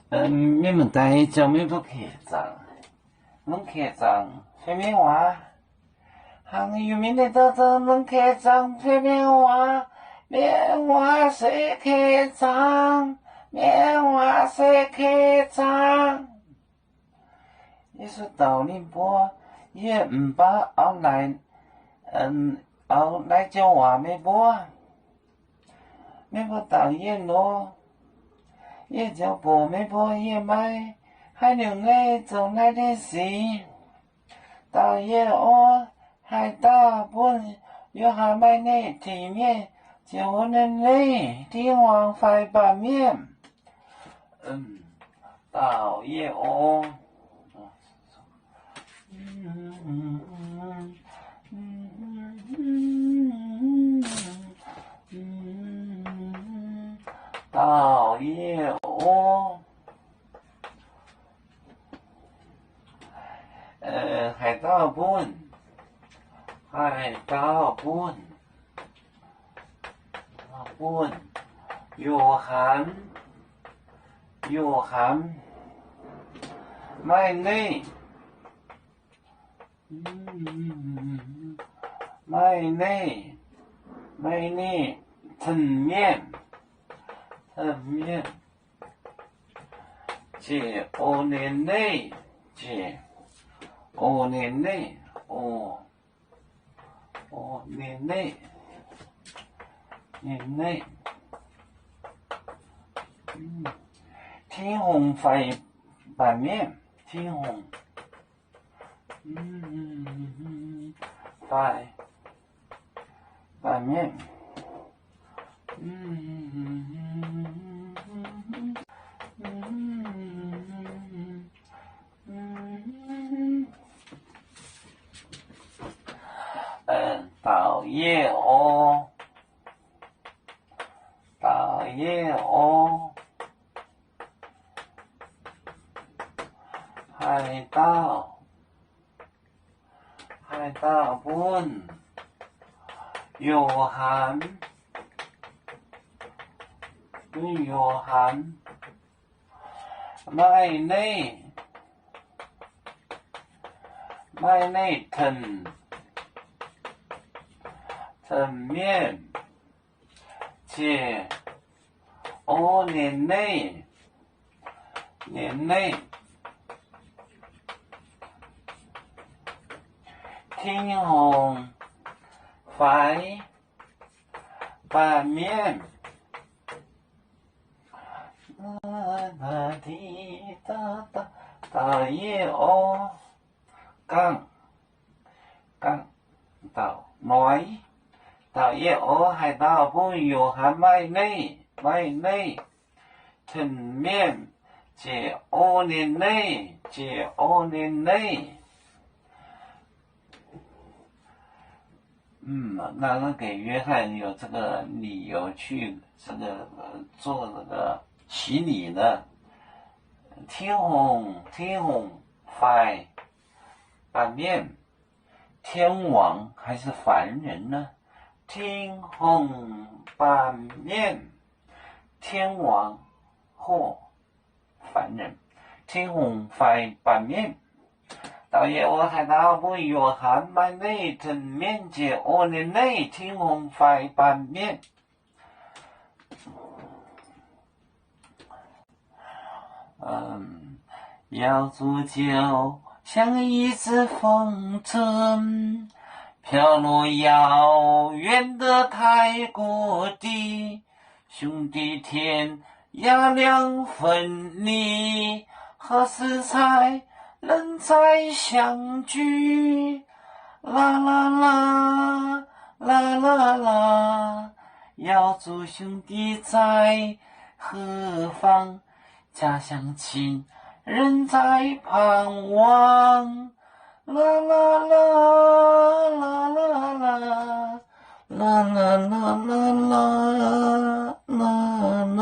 你们带叫没不客长，侬客长飞面话，行有名的到这侬客长飞面话，面话谁客长，面话谁客长。你说道理波也唔把后来，后来叫话没波，没波导演咯。也就不没破也买，还留爱走来的事，到夜我还大本，有还买那体面，就能累，天王快把面，到夜我。到夜我，海盗本，有含，卖内，层面，解欧年内，年内，天虹快版面，天虹，快版面，到夜哦，海盗本，有含，卖内层面，解欧年内，天虹快版面，滴答答，大夜哦，杠到来，大夜哦海盗本有含卖内，层面，解欧年内。那个给约翰有这个理由去这个做这个洗礼呢？天虹快版面，天王还是凡人呢？天虹版面，天王或凡人，天虹快版面。导演我海盗本有含卖内层面解欧年内天虹快版面。要煮酒像一只风筝，飘落遥远的太谷地，兄弟天涯两分离，何时才能再相聚？啦啦啦啦啦啦，要祝兄弟在何方？家乡亲人在盼望。啦啦啦啦啦啦啦啦啦啦啦啦啦。